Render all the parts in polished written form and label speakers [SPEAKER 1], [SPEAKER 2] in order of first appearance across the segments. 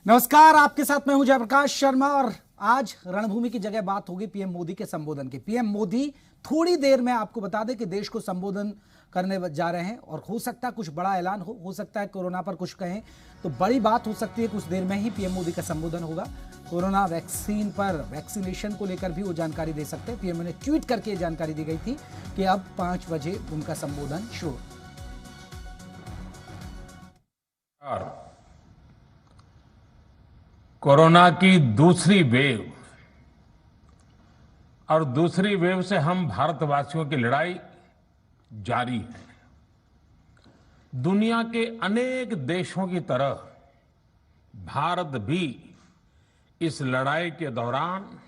[SPEAKER 1] नमस्कार, आपके साथ मैं हूं जयप्रकाश शर्मा और आज रणभूमि की जगह बात होगी पीएम मोदी के संबोधन की। पीएम मोदी थोड़ी देर में आपको बता दें कि देश को संबोधन करने जा रहे हैं और हो सकता है कुछ बड़ा ऐलान हो सकता है कोरोना पर कुछ कहें तो बड़ी बात हो सकती है। कुछ देर में ही पीएम मोदी का संबोधन होगा। कोरोना वैक्सीन पर वैक्सीनेशन को लेकर भी वो जानकारी दे सकते हैं। पीएम ने ट्वीट करके जानकारी दी गई थी कि अब 5 बजे उनका संबोधन शुरू।
[SPEAKER 2] कोरोना की दूसरी वेव और दूसरी वेव से हम भारतवासियों की लड़ाई जारी है। दुनिया के अनेक देशों की तरह भारत भी इस लड़ाई के दौरान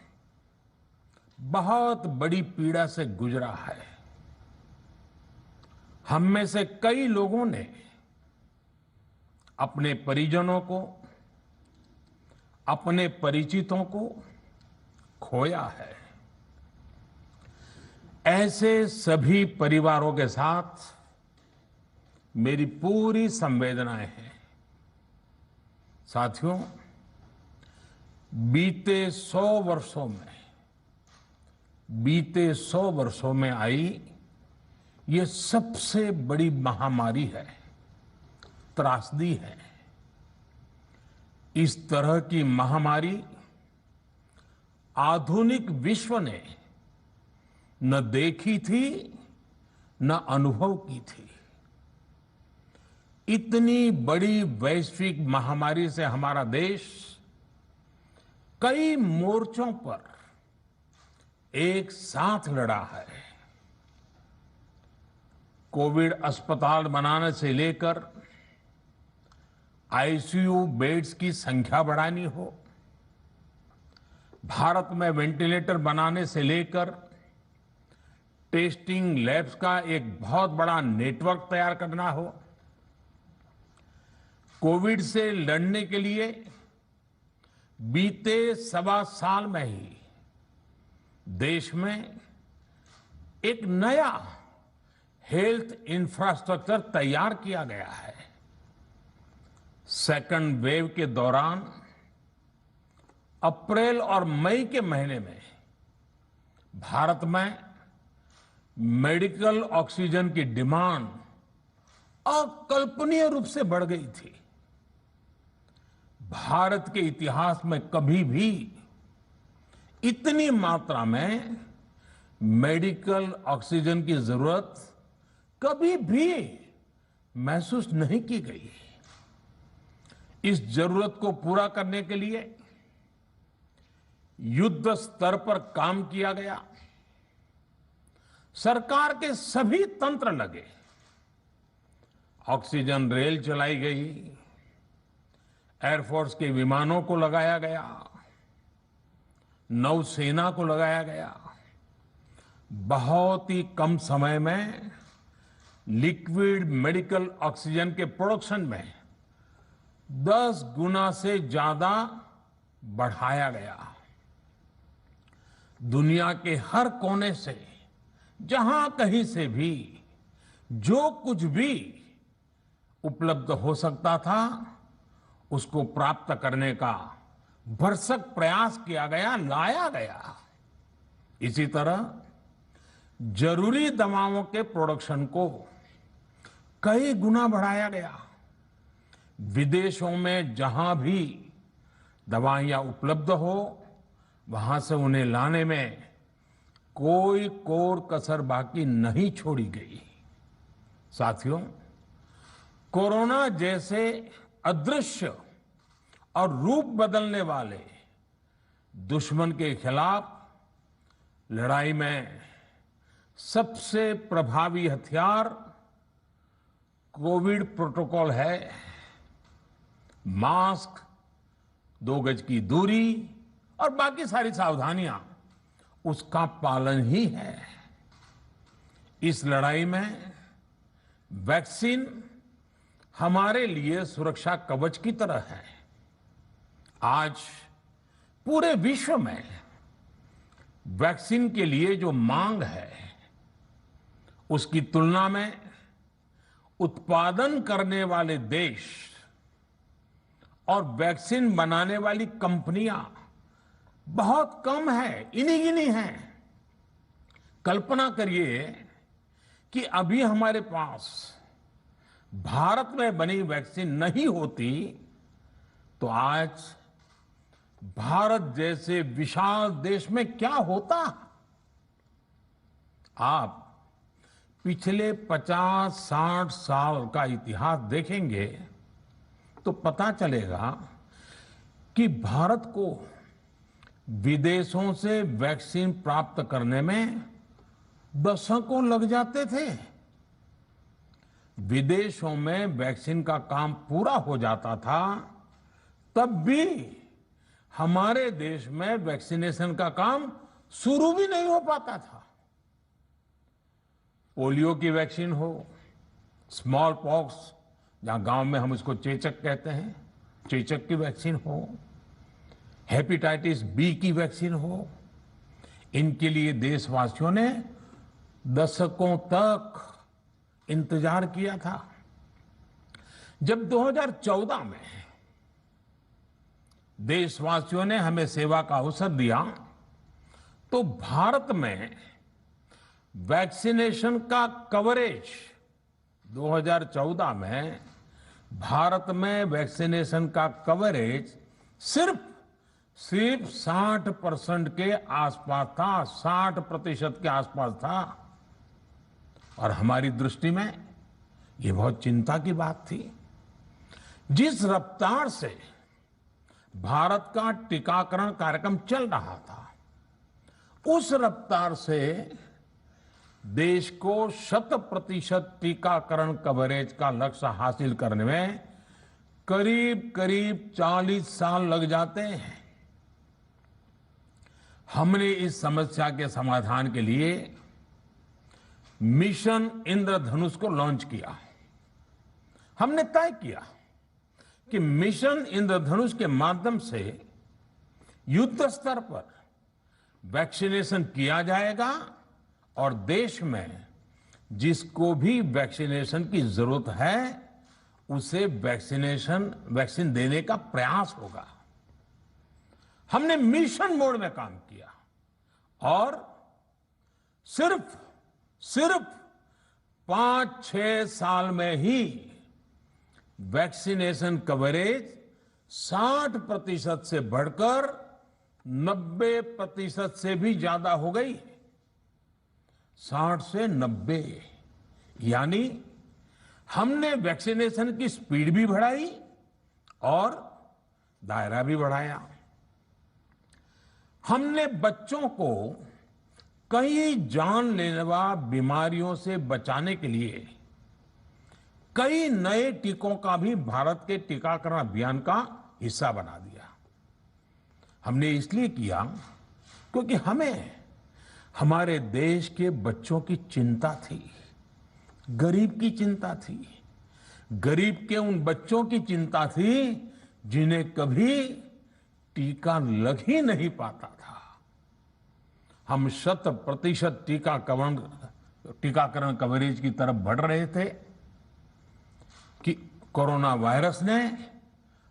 [SPEAKER 2] बहुत बड़ी पीड़ा से गुजरा है। हम में से कई लोगों ने अपने परिजनों को, अपने परिचितों को खोया है। ऐसे सभी परिवारों के साथ मेरी पूरी संवेदनाएं हैं। साथियों, बीते 100 वर्षों में आई ये सबसे बड़ी महामारी है, त्रासदी है। इस तरह की महामारी आधुनिक विश्व ने न देखी थी न अनुभव की थी। इतनी बड़ी वैश्विक महामारी से हमारा देश कई मोर्चों पर एक साथ लड़ा है। कोविड अस्पताल बनाने से लेकर आईसीयू बेड्स की संख्या बढ़ानी हो, भारत में वेंटिलेटर बनाने से लेकर टेस्टिंग लैब्स का एक बहुत बड़ा नेटवर्क तैयार करना हो, कोविड से लड़ने के लिए बीते 1.25 साल में ही देश में एक नया हेल्थ इंफ्रास्ट्रक्चर तैयार किया गया है। सेकंड वेव के दौरान अप्रैल और मई के महीने में भारत में मेडिकल ऑक्सीजन की डिमांड अकल्पनीय रूप से बढ़ गई थी। भारत के इतिहास में कभी भी इतनी मात्रा में मेडिकल ऑक्सीजन की जरूरत कभी भी महसूस नहीं की गई। इस जरूरत को पूरा करने के लिए युद्ध स्तर पर काम किया गया। सरकार के सभी तंत्र लगे। ऑक्सीजन रेल चलाई गई, एयरफोर्स के विमानों को लगाया गया, नौसेना को लगाया गया। बहुत ही कम समय में लिक्विड मेडिकल ऑक्सीजन के प्रोडक्शन में 10 गुना से ज्यादा बढ़ाया गया। दुनिया के हर कोने से, जहां कहीं से भी जो कुछ भी उपलब्ध हो सकता था उसको प्राप्त करने का भरसक प्रयास किया गया, लाया गया। इसी तरह जरूरी दवाओं के प्रोडक्शन को कई गुना बढ़ाया गया। विदेशों में जहां भी दवाइयां उपलब्ध हो वहां से उन्हें लाने में कोई कोर कसर बाकी नहीं छोड़ी गई। साथियों, कोरोना जैसे अदृश्य और रूप बदलने वाले दुश्मन के खिलाफ लड़ाई में सबसे प्रभावी हथियार कोविड प्रोटोकॉल है। मास्क, 2 गज की दूरी और बाकी सारी सावधानियां उसका पालन ही है। इस लड़ाई में वैक्सीन हमारे लिए सुरक्षा कवच की तरह है। आज पूरे विश्व में वैक्सीन के लिए जो मांग है उसकी तुलना में उत्पादन करने वाले देश और वैक्सीन बनाने वाली कंपनियां बहुत कम है, इन्हीं गिनी हैं। कल्पना करिए कि अभी हमारे पास भारत में बनी वैक्सीन नहीं होती तो आज भारत जैसे विशाल देश में क्या होता। आप पिछले 50-60 साल का इतिहास देखेंगे तो पता चलेगा कि भारत को विदेशों से वैक्सीन प्राप्त करने में दशकों लग जाते थे। विदेशों में वैक्सीन का काम पूरा हो जाता था, तब भी हमारे देश में वैक्सीनेशन का काम शुरू भी नहीं हो पाता था। पोलियो की वैक्सीन हो, स्मॉल पॉक्स, जहां गांव में हम इसको चेचक कहते हैं, चेचक की वैक्सीन हो, हेपेटाइटिस बी की वैक्सीन हो, इनके लिए देशवासियों ने दशकों तक इंतजार किया था। जब 2014 में देशवासियों ने हमें सेवा का अवसर दिया तो भारत में वैक्सीनेशन का कवरेज 2014 में भारत में वैक्सीनेशन का कवरेज सिर्फ 60% के आसपास था, 60% के आसपास था। और हमारी दृष्टि में ये बहुत चिंता की बात थी। जिस रफ्तार से भारत का टीकाकरण कार्यक्रम चल रहा था, उस रफ्तार से देश को 100% टीकाकरण कवरेज का लक्ष्य हासिल करने में करीब करीब 40 साल लग जाते हैं। हमने इस समस्या के समाधान के लिए मिशन इंद्रधनुष को लॉन्च किया। हमने तय किया कि मिशन इंद्रधनुष के माध्यम से युद्ध स्तर पर वैक्सीनेशन किया जाएगा और देश में जिसको भी वैक्सीनेशन की जरूरत है उसे वैक्सीन देने का प्रयास होगा। हमने मिशन मोड में काम किया और सिर्फ 5-6 साल में ही वैक्सीनेशन कवरेज 60% से बढ़कर 90% से भी ज्यादा हो गई। 60 से 90, यानी हमने वैक्सीनेशन की स्पीड भी बढ़ाई और दायरा भी बढ़ाया। हमने बच्चों को कई जानलेवा बीमारियों से बचाने के लिए कई नए टीकों का भी भारत के टीकाकरण अभियान का हिस्सा बना दिया। हमने इसलिए किया क्योंकि हमें हमारे देश के बच्चों की चिंता थी, गरीब की चिंता थी, गरीब के उन बच्चों की चिंता थी जिन्हें कभी टीका लग ही नहीं पाता था। हम 100% टीकाकरण कवरेज की तरफ बढ़ रहे थे कि कोरोना वायरस ने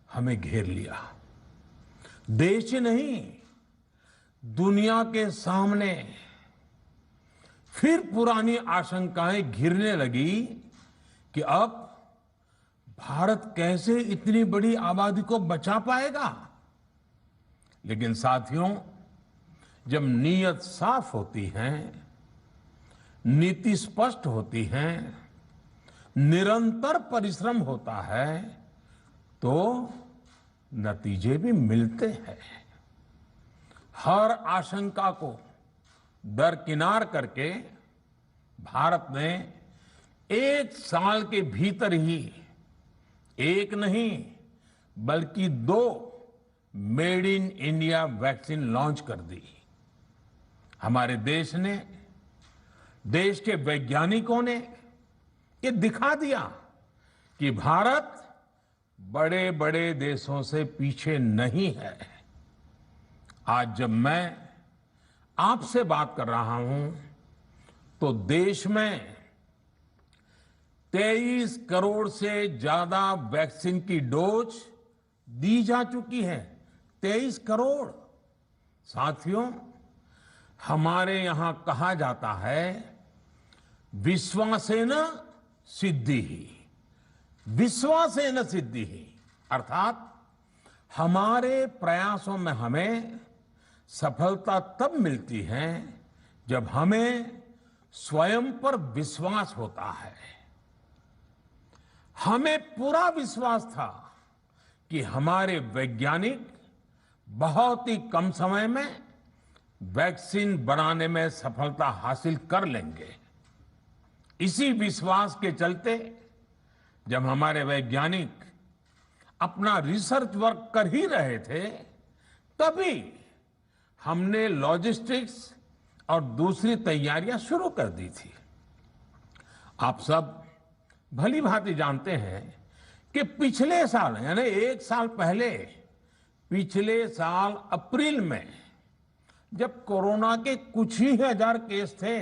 [SPEAKER 2] हमें घेर लिया। देश ही नहीं, दुनिया के सामने फिर पुरानी आशंकाएं घिरने लगी कि अब भारत कैसे इतनी बड़ी आबादी को बचा पाएगा। लेकिन साथियों, जब नीयत साफ होती है, नीति स्पष्ट होती है, निरंतर परिश्रम होता है तो नतीजे भी मिलते हैं। हर आशंका को दरकिनार करके भारत ने 1 साल के भीतर ही एक नहीं बल्कि 2 made in India vaccine launch कर दी। हमारे देश ने, देश के वैज्ञानिकों ने ये दिखा दिया कि भारत बड़े बड़े देशों से पीछे नहीं है। आज जब मैं आपसे बात कर रहा हूं तो देश में 23 करोड़ से ज्यादा वैक्सीन की डोज दी जा चुकी है, 23 करोड़। साथियों, हमारे यहां कहा जाता है, विश्वासेन सिद्धिः, विश्वासेन सिद्धिः, अर्थात हमारे प्रयासों में हमें सफलता तब मिलती है जब हमें स्वयं पर विश्वास होता है। हमें पूरा विश्वास था कि हमारे वैज्ञानिक बहुत ही कम समय में वैक्सीन बनाने में सफलता हासिल कर लेंगे। इसी विश्वास के चलते जब हमारे वैज्ञानिक अपना रिसर्च वर्क कर ही रहे थे, तभी हमने लॉजिस्टिक्स और दूसरी तैयारियां शुरू कर दी थी। आप सब भली भांति जानते हैं कि पिछले साल, यानी 1 साल पहले, पिछले साल अप्रैल में जब कोरोना के कुछ ही हजार केस थे,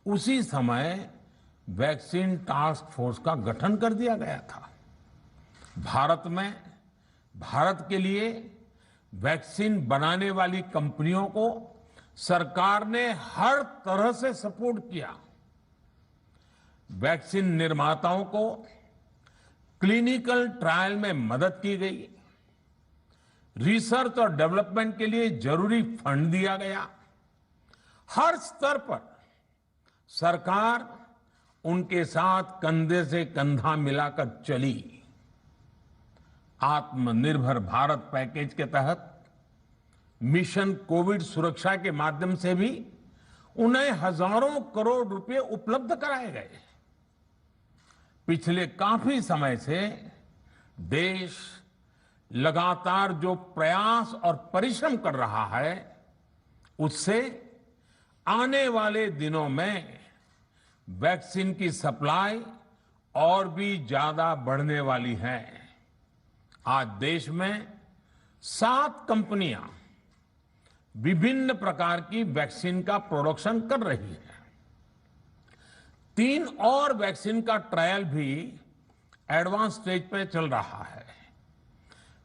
[SPEAKER 2] उसी समय वैक्सीन टास्क फोर्स का गठन कर दिया गया था। भारत में, भारत के लिए वैक्सीन बनाने वाली कंपनियों को सरकार ने हर तरह से सपोर्ट किया। वैक्सीन निर्माताओं को क्लिनिकल ट्रायल में मदद की गई, रिसर्च और डेवलपमेंट के लिए जरूरी फंड दिया गया। हर स्तर पर सरकार उनके साथ कंधे से कंधा मिलाकर चली। आत्मनिर्भर भारत पैकेज के तहत मिशन कोविड सुरक्षा के माध्यम से भी उन्हें हजारों करोड़ रुपए उपलब्ध कराए गए। पिछले काफी समय से देश लगातार जो प्रयास और परिश्रम कर रहा है, उससे आने वाले दिनों में वैक्सीन की सप्लाई और भी ज्यादा बढ़ने वाली है। आज देश में 7 कंपनियां विभिन्न प्रकार की वैक्सीन का प्रोडक्शन कर रही है। 3 और वैक्सीन का ट्रायल भी एडवांस स्टेज पे चल रहा है।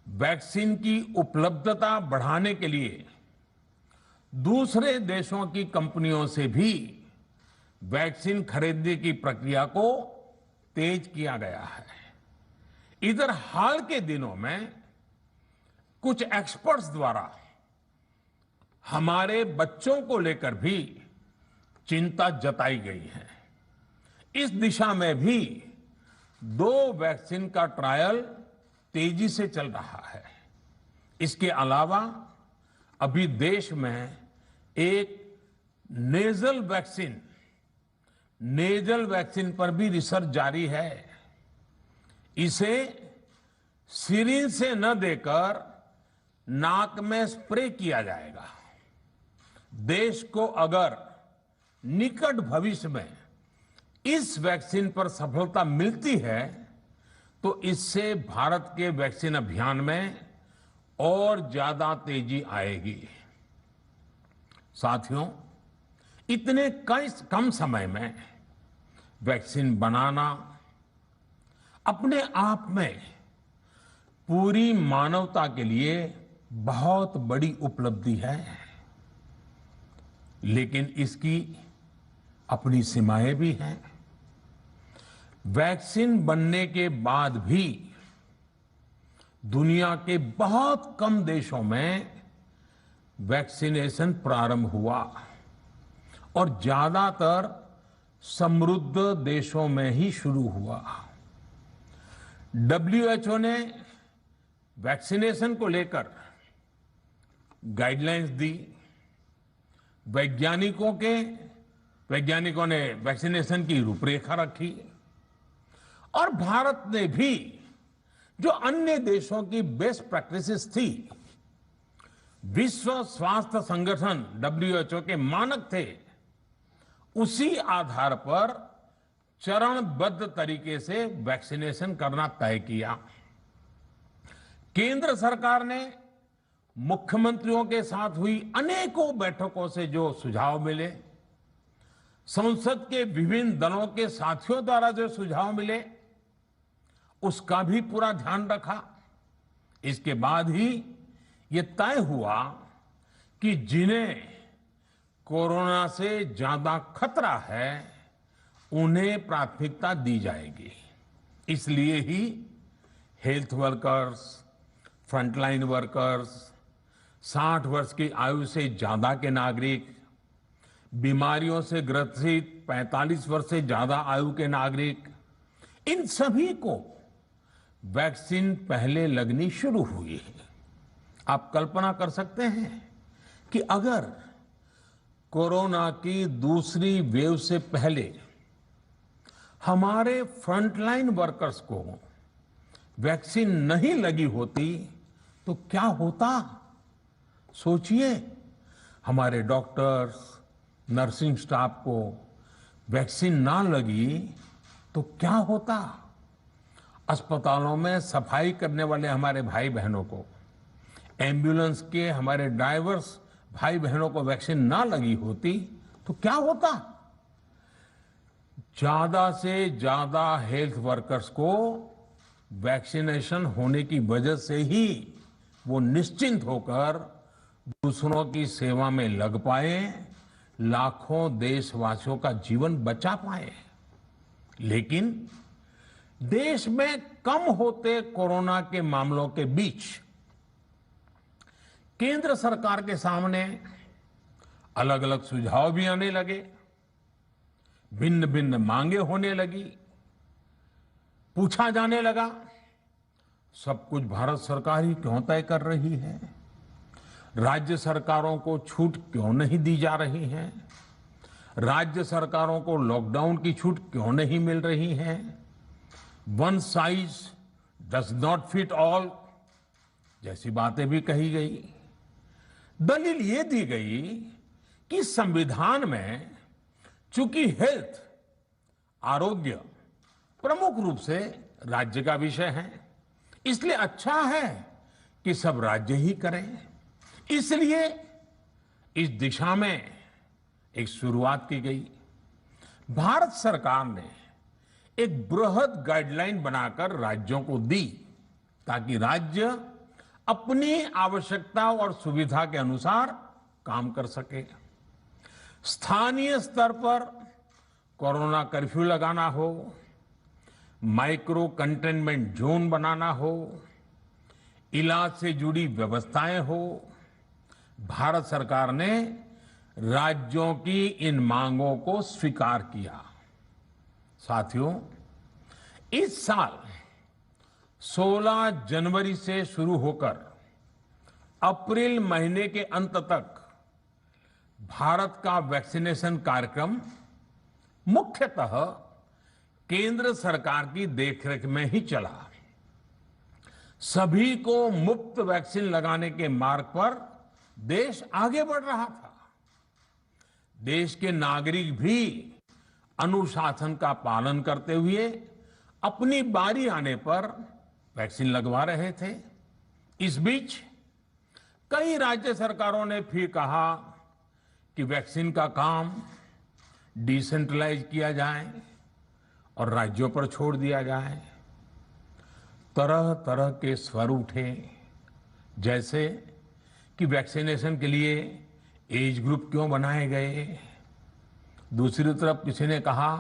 [SPEAKER 2] वैक्सीन की उपलब्धता बढ़ाने के लिए दूसरे देशों की कंपनियों से भी वैक्सीन खरीदने की प्रक्रिया को तेज किया गया है। इधर हाल के दिनों में कुछ एक्सपर्ट्स द्वारा हमारे बच्चों को लेकर भी चिंता जताई गई है। इस दिशा में भी 2 वैक्सीन का ट्रायल तेजी से चल रहा है। इसके अलावा अभी देश में एक नेजल वैक्सीन पर भी रिसर्च जारी है। इसे सिरिंज से न देकर नाक में स्प्रे किया जाएगा। देश को अगर निकट भविष्य में इस वैक्सीन पर सफलता मिलती है, तो इससे भारत के वैक्सीन अभियान में और ज्यादा तेजी आएगी। साथियों, इतने कम समय में वैक्सीन बनाना अपने आप में पूरी मानवता के लिए बहुत बड़ी उपलब्धि है, लेकिन इसकी अपनी सीमाएं भी हैं। वैक्सीन बनने के बाद भी दुनिया के बहुत कम देशों में वैक्सीनेशन प्रारंभ हुआ और ज्यादातर समृद्ध देशों में ही शुरू हुआ। WHO ने वैक्सीनेशन को लेकर गाइडलाइंस दी। वैज्ञानिकों ने वैक्सीनेशन की रूपरेखा रखी और भारत ने भी जो अन्य देशों की बेस्ट प्रैक्टिसेस थी, विश्व स्वास्थ्य संगठन WHO के मानक थे, उसी आधार पर चरणबद्ध तरीके से वैक्सीनेशन करना तय किया। केंद्र सरकार ने मुख्यमंत्रियों के साथ हुई अनेकों बैठकों से जो सुझाव मिले, संसद के विभिन्न दलों के साथियों द्वारा जो सुझाव मिले, उसका भी पूरा ध्यान रखा इसके बाद ही ये तय हुआ कि जिन्हें कोरोना से ज्यादा खतरा है उन्हें प्राथमिकता दी जाएगी। इसलिए ही हेल्थ वर्कर्स, फ्रंटलाइन वर्कर्स, 60 वर्ष की आयु से ज्यादा के नागरिक, बीमारियों से ग्रसित 45 वर्ष से ज्यादा आयु के नागरिक, इन सभी को वैक्सीन पहले लगनी शुरू हुई है। आप कल्पना कर सकते हैं कि अगर कोरोना की दूसरी वेव से पहले हमारे फ्रंटलाइन वर्कर्स को वैक्सीन नहीं लगी होती तो क्या होता? सोचिए, हमारे डॉक्टर्स, नर्सिंग स्टाफ को वैक्सीन ना लगी तो क्या होता? अस्पतालों में सफाई करने वाले हमारे भाई बहनों को, एम्बुलेंस के हमारे ड्राइवर्स भाई बहनों को वैक्सीन ना लगी होती तो क्या होता? ज्यादा से ज्यादा हेल्थ वर्कर्स को वैक्सीनेशन होने की वजह से ही वो निश्चिंत होकर दूसरों की सेवा में लग पाए, लाखों देशवासियों का जीवन बचा पाए। लेकिन देश में कम होते कोरोना के मामलों के बीच केंद्र सरकार के सामने अलग अलग सुझाव भी आने लगे, भिन्न भिन्न मांगे होने लगी, पूछा जाने लगा, सब कुछ भारत सरकार ही क्यों तय कर रही है? राज्य सरकारों को छूट क्यों नहीं दी जा रही है? राज्य सरकारों को लॉकडाउन की छूट क्यों नहीं मिल रही है? One size does not fit all जैसी बातें भी कही गई। दलील ये दी गई कि संविधान में चूंकि हेल्थ, आरोग्य प्रमुख रूप से राज्य का विषय है, इसलिए अच्छा है कि सब राज्य ही करें। इसलिए इस दिशा में एक शुरुआत की गई। भारत सरकार ने एक बृहद गाइडलाइन बनाकर राज्यों को दी ताकि राज्य अपनी आवश्यकता और सुविधा के अनुसार काम कर सके। स्थानीय स्तर पर कोरोना कर्फ्यू लगाना हो, माइक्रो कंटेनमेंट जोन बनाना हो, इलाज से जुड़ी व्यवस्थाएं हो, भारत सरकार ने राज्यों की इन मांगों को स्वीकार किया। साथियों, इस साल 16 जनवरी से शुरू होकर अप्रैल महीने के अंत तक भारत का वैक्सीनेशन कार्यक्रम मुख्यतः केंद्र सरकार की देखरेख में ही चला। सभी को मुफ्त वैक्सीन लगाने के मार्ग पर देश आगे बढ़ रहा था। देश के नागरिक भी अनुशासन का पालन करते हुए अपनी बारी आने पर वैक्सीन लगवा रहे थे। इस बीच कई राज्य सरकारों ने फिर कहा कि वैक्सीन का काम डिसेंट्रलाइज किया जाए और राज्यों पर छोड़ दिया जाए। तरह तरह के स्वर उठे, जैसे कि वैक्सीनेशन के लिए एज ग्रुप क्यों बनाए गए। दूसरी तरफ किसी ने कहा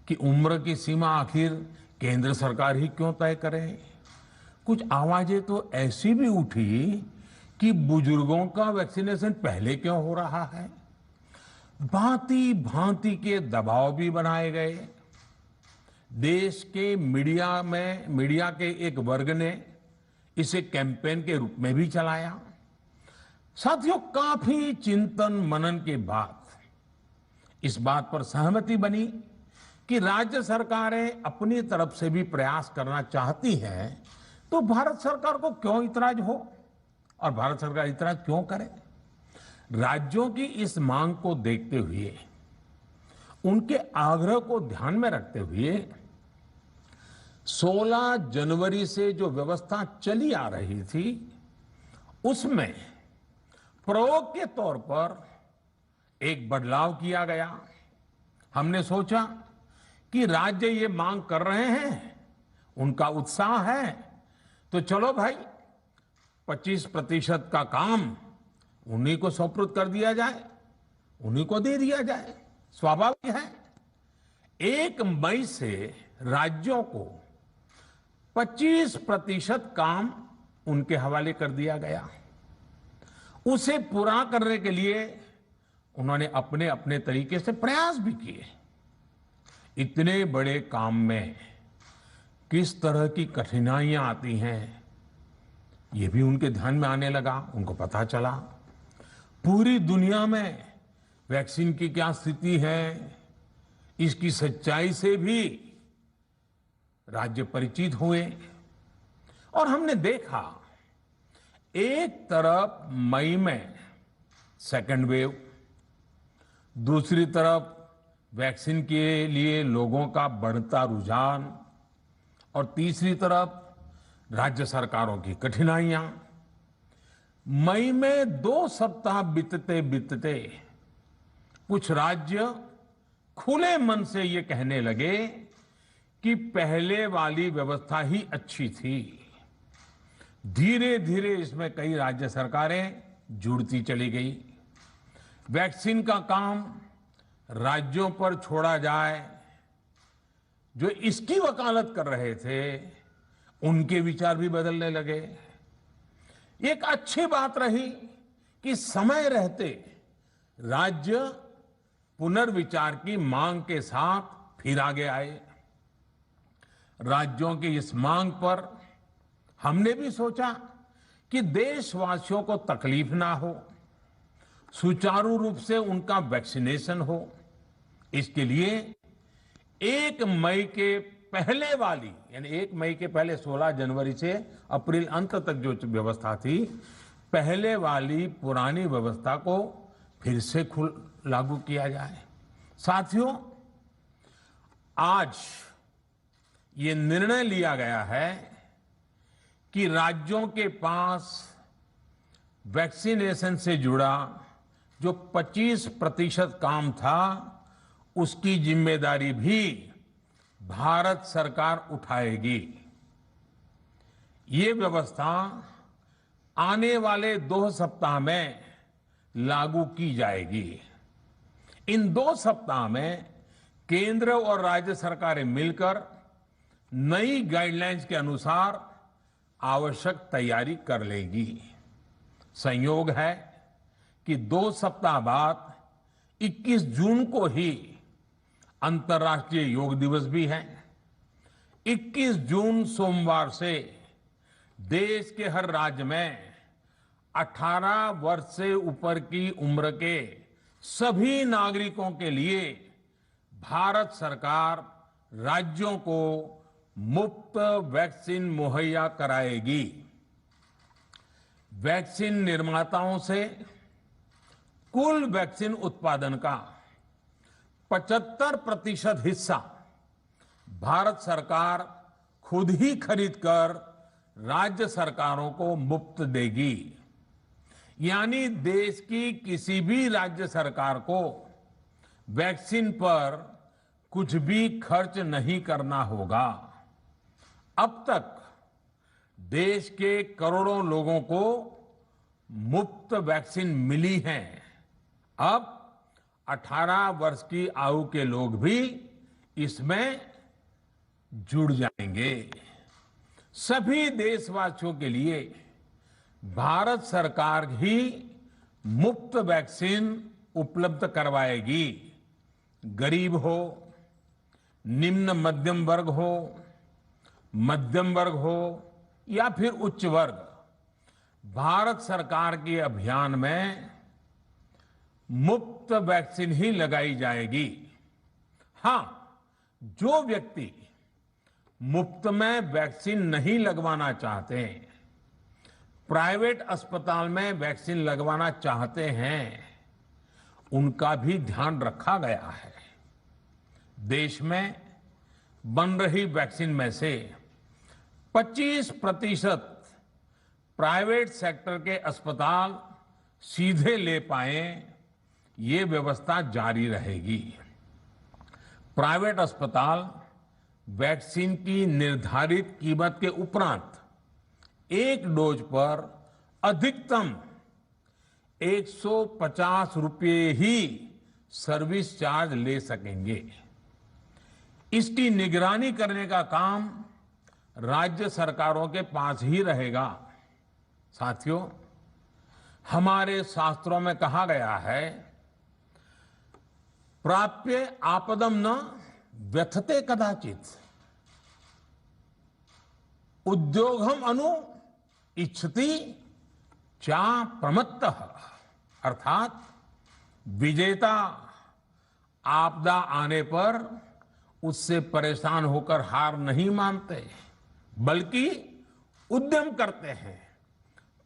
[SPEAKER 2] कि उम्र की सीमा आखिर केंद्र सरकार ही क्यों तय करे। कुछ आवाजें तो ऐसी भी उठी कि बुजुर्गों का वैक्सीनेशन पहले क्यों हो रहा है। भांति भांति के दबाव भी बनाए गए। देश के मीडिया के एक वर्ग ने इसे कैंपेन के रूप में भी चलाया। साथियों, काफी चिंतन मनन के बाद इस बात पर सहमति बनी कि राज्य सरकारें अपनी तरफ से भी प्रयास करना चाहती हैं, तो भारत सरकार को क्यों इतराज हो और भारत सरकार इतराज क्यों करे। राज्यों की इस मांग को देखते हुए, उनके आग्रह को ध्यान में रखते हुए 16 जनवरी से जो व्यवस्था चली आ रही थी, उसमें प्रयोग के तौर पर एक बदलाव किया गया। हमने सोचा कि राज्य ये मांग कर रहे हैं, उनका उत्साह है, तो चलो भाई 25% का काम उन्हीं को सुपुर्द कर दिया जाए, उन्हीं को दे दिया जाए, स्वाभाविक है। 1 मई से राज्यों को 25% काम उनके हवाले कर दिया गया। उसे पूरा करने के लिए उन्होंने अपने अपने तरीके से प्रयास भी किए। इतने बड़े काम में किस तरह की कठिनाइयां आती हैं, ये भी उनके ध्यान में आने लगा। उनको पता चला पूरी दुनिया में वैक्सीन की क्या स्थिति है, इसकी सच्चाई से भी राज्य परिचित हुए। और हमने देखा एक तरफ मई में सेकेंड वेव, दूसरी तरफ वैक्सीन के लिए लोगों का बढ़ता रुझान, और तीसरी तरफ राज्य सरकारों की कठिनाइयां। मई में 2 सप्ताह बीतते बीतते कुछ राज्य खुले मन से ये कहने लगे कि पहले वाली व्यवस्था ही अच्छी थी। धीरे धीरे इसमें कई राज्य सरकारें जुड़ती चली गई। वैक्सीन का काम राज्यों पर छोड़ा जाए, जो इसकी वकालत कर रहे थे उनके विचार भी बदलने लगे। एक अच्छी बात रही कि समय रहते राज्य पुनर्विचार की मांग के साथ फिर आगे आए। राज्यों की इस मांग पर हमने भी सोचा कि देशवासियों को तकलीफ ना हो, सुचारू रूप से उनका वैक्सीनेशन हो। इसके लिए 1 मई के पहले वाली, यानी 1 मई के पहले 16 जनवरी से अप्रैल अंत तक जो व्यवस्था थी, पहले वाली पुरानी व्यवस्था को फिर से लागू किया जाए। साथियों, आज ये निर्णय लिया गया है कि राज्यों के पास वैक्सीनेशन से जुड़ा जो 25% काम था, उसकी जिम्मेदारी भी भारत सरकार उठाएगी। ये व्यवस्था आने वाले 2 सप्ताह में लागू की जाएगी। इन 2 सप्ताह में केंद्र और राज्य सरकारें मिलकर नई गाइडलाइंस के अनुसार आवश्यक तैयारी कर लेगी। संयोग है कि 2 सप्ताह बाद 21 जून को ही अंतर्राष्ट्रीय योग दिवस भी है। 21 जून सोमवार से देश के हर राज्य में 18 वर्ष से ऊपर की उम्र के सभी नागरिकों के लिए भारत सरकार राज्यों को मुफ्त वैक्सीन मुहैया कराएगी। वैक्सीन निर्माताओं से कुल वैक्सीन उत्पादन का 75% हिस्सा भारत सरकार खुद ही खरीदकर राज्य सरकारों को मुफ्त देगी। यानी देश की किसी भी राज्य सरकार को वैक्सीन पर कुछ भी खर्च नहीं करना होगा। अब तक देश के करोड़ों लोगों को मुफ्त वैक्सीन मिली है। अब 18 वर्ष की आयु के लोग भी इसमें जुड़ जाएंगे। सभी देशवासियों के लिए भारत सरकार ही मुफ्त वैक्सीन उपलब्ध करवाएगी। गरीब हो, निम्न मध्यम वर्ग हो, मध्यम वर्ग हो या फिर उच्च वर्ग, भारत सरकार के अभियान में मुफ्त वैक्सीन ही लगाई जाएगी। हां, जो व्यक्ति मुफ्त में वैक्सीन नहीं लगवाना चाहते, प्राइवेट अस्पताल में वैक्सीन लगवाना चाहते हैं, उनका भी ध्यान रखा गया है। देश में बन रही वैक्सीन में से 25% प्राइवेट सेक्टर के अस्पताल सीधे ले पाए, ये व्यवस्था जारी रहेगी। प्राइवेट अस्पताल वैक्सीन की निर्धारित कीमत के उपरांत 1 डोज पर अधिकतम 150 रुपये ही सर्विस चार्ज ले सकेंगे। इसकी निगरानी करने का काम राज्य सरकारों के पास ही रहेगा। साथियों, हमारे शास्त्रों में कहा गया है, प्राप्य आपदम न व्यथते कदाचित, उद्योगम अनु इच्छति चा प्रमत्तः, अर्थात विजेता आपदा आने पर उससे परेशान होकर हार नहीं मानते, बल्कि उद्यम करते हैं,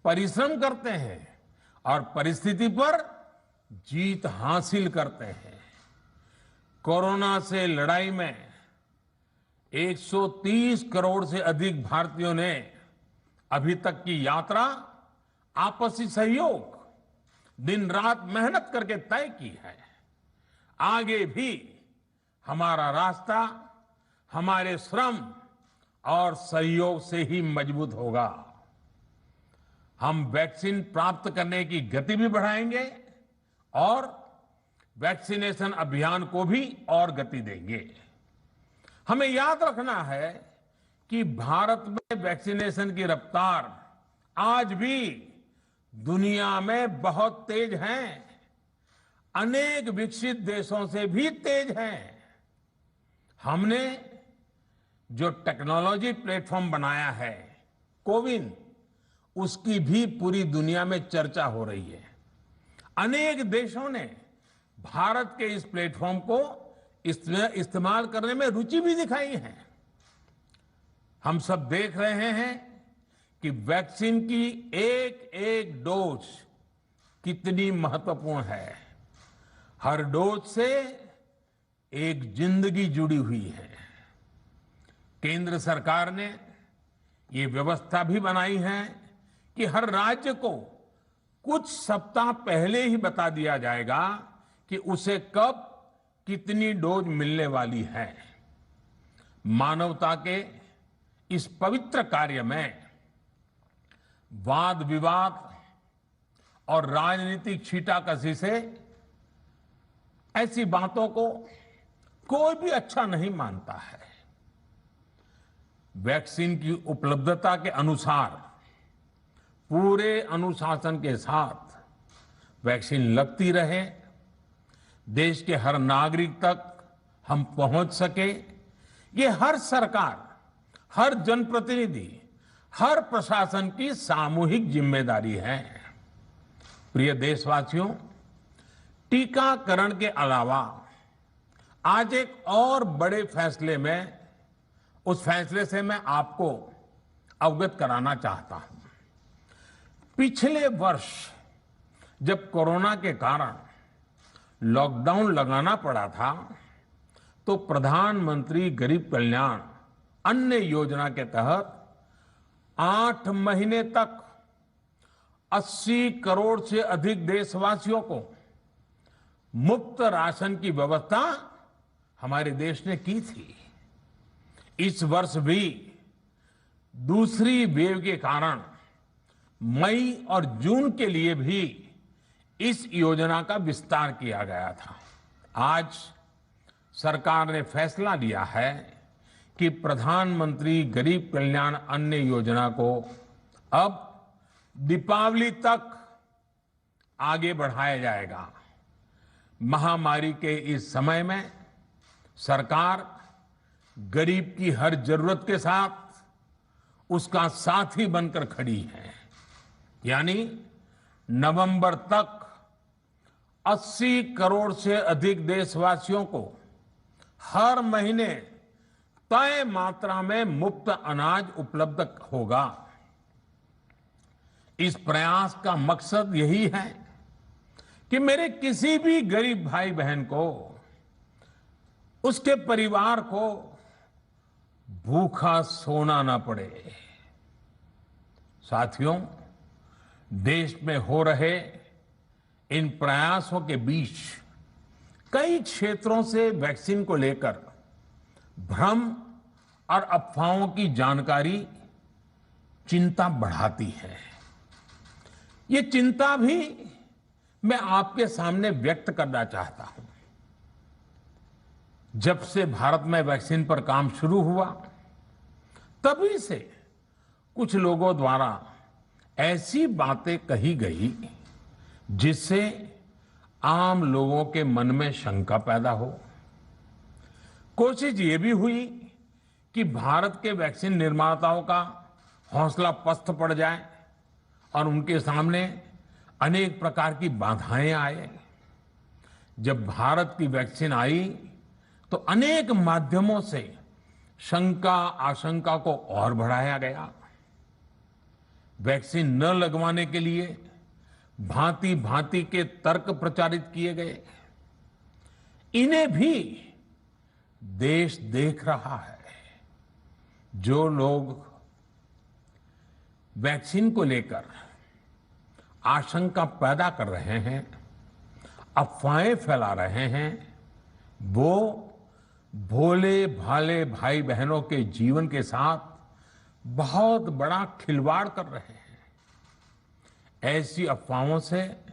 [SPEAKER 2] परिश्रम करते हैं और परिस्थिति पर जीत हासिल करते हैं। कोरोना से लड़ाई में 130 करोड़ से अधिक भारतीयों ने अभी तक की यात्रा आपसी सहयोग, दिन रात मेहनत करके तय की है। आगे भी हमारा रास्ता हमारे श्रम और सहयोग से ही मजबूत होगा। हम वैक्सीन प्राप्त करने की गति भी बढ़ाएंगे और वैक्सीनेशन अभियान को भी और गति देंगे। हमें याद रखना है कि भारत में वैक्सीनेशन की रफ्तार आज भी दुनिया में बहुत तेज है, अनेक विकसित देशों से भी तेज है। हमने जो टेक्नोलॉजी प्लेटफॉर्म बनाया है कोविन, उसकी भी पूरी दुनिया में चर्चा हो रही है। अनेक देशों ने भारत के इस प्लेटफॉर्म को इस्तेमाल करने में रुचि भी दिखाई है। हम सब देख रहे हैं कि वैक्सीन की एक एक डोज कितनी महत्वपूर्ण है। हर डोज से एक जिंदगी जुड़ी हुई है। केंद्र सरकार ने ये व्यवस्था भी बनाई है कि हर राज्य को कुछ सप्ताह पहले ही बता दिया जाएगा कि उसे कब कितनी डोज मिलने वाली है। मानवता के इस पवित्र कार्य में वाद विवाद और राजनीतिक छींटाकशी से ऐसी बातों को कोई भी अच्छा नहीं मानता है। वैक्सीन की उपलब्धता के अनुसार पूरे अनुशासन के साथ वैक्सीन लगती रहे, देश के हर नागरिक तक हम पहुंच सके, ये हर सरकार, हर जनप्रतिनिधि, हर प्रशासन की सामूहिक जिम्मेदारी है। प्रिय देशवासियों, टीकाकरण के अलावा आज एक और बड़े फैसले में, उस फैसले से मैं आपको अवगत कराना चाहता हूं। पिछले वर्ष जब कोरोना के कारण लॉकडाउन लगाना पड़ा था, तो प्रधानमंत्री गरीब कल्याण अन्न योजना के तहत 8 महीने तक 80 करोड़ से अधिक देशवासियों को मुफ्त राशन की व्यवस्था हमारे देश ने की थी। इस वर्ष भी दूसरी वेव के कारण मई और जून के लिए भी इस योजना का विस्तार किया गया था। आज सरकार ने फैसला लिया है कि प्रधानमंत्री गरीब कल्याण अन्न योजना को अब दीपावली तक आगे बढ़ाया जाएगा। महामारी के इस समय में सरकार गरीब की हर जरूरत के साथ उसका साथी बनकर खड़ी है। यानी नवंबर तक 80 करोड़ से अधिक देशवासियों को हर महीने तय मात्रा में मुफ्त अनाज उपलब्ध होगा। इस प्रयास का मकसद यही है कि मेरे किसी भी गरीब भाई बहन को, उसके परिवार को भूखा सोना ना पड़े। साथियों, देश में हो रहे इन प्रयासों के बीच कई क्षेत्रों से वैक्सीन को लेकर भ्रम और अफवाहों की जानकारी चिंता बढ़ाती है। ये चिंता भी मैं आपके सामने व्यक्त करना चाहता हूं। जब से भारत में वैक्सीन पर काम शुरू हुआ, तभी से कुछ लोगों द्वारा ऐसी बातें कही गई जिससे आम लोगों के मन में शंका पैदा हो। कोशिश ये भी हुई कि भारत के वैक्सीन निर्माताओं का हौसला पस्त पड़ जाए और उनके सामने अनेक प्रकार की बाधाएं आए। जब भारत की वैक्सीन आई तो अनेक माध्यमों से शंका आशंका को और बढ़ाया गया। वैक्सीन न लगवाने के लिए भांति भांति के तर्क प्रचारित किए गए। इन्हें भी देश देख रहा है। जो लोग वैक्सीन को लेकर आशंका पैदा कर रहे हैं, अफवाहें फैला रहे हैं, वो भोले भाले भाई बहनों के जीवन के साथ बहुत बड़ा खिलवाड़ कर रहे हैं। ऐसी अफवाहों से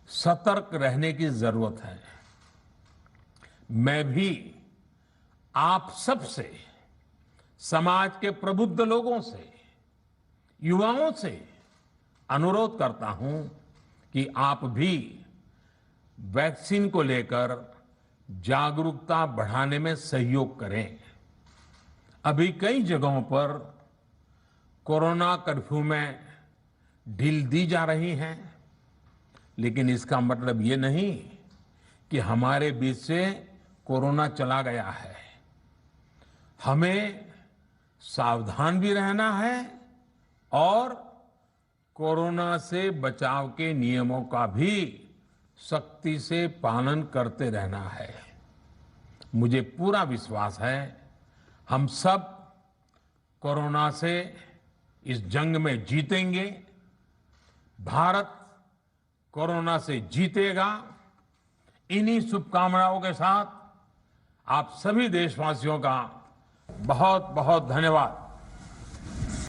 [SPEAKER 2] सतर्क रहने की जरूरत है। मैं भी आप सबसे, समाज के प्रबुद्ध लोगों से, युवाओं से अनुरोध करता हूं कि आप भी वैक्सीन को लेकर जागरूकता बढ़ाने में सहयोग करें। अभी कई जगहों पर कोरोना कर्फ्यू में ढील दी जा रही है, लेकिन इसका मतलब ये नहीं कि हमारे बीच से कोरोना चला गया है। हमें सावधान भी रहना है और कोरोना से बचाव के नियमों का भी सख्ती से पालन करते रहना है। मुझे पूरा विश्वास है हम सब कोरोना से इस जंग में जीतेंगे। भारत कोरोना से जीतेगा। इन्हीं शुभकामनाओं के साथ आप सभी देशवासियों का बहुत बहुत धन्यवाद।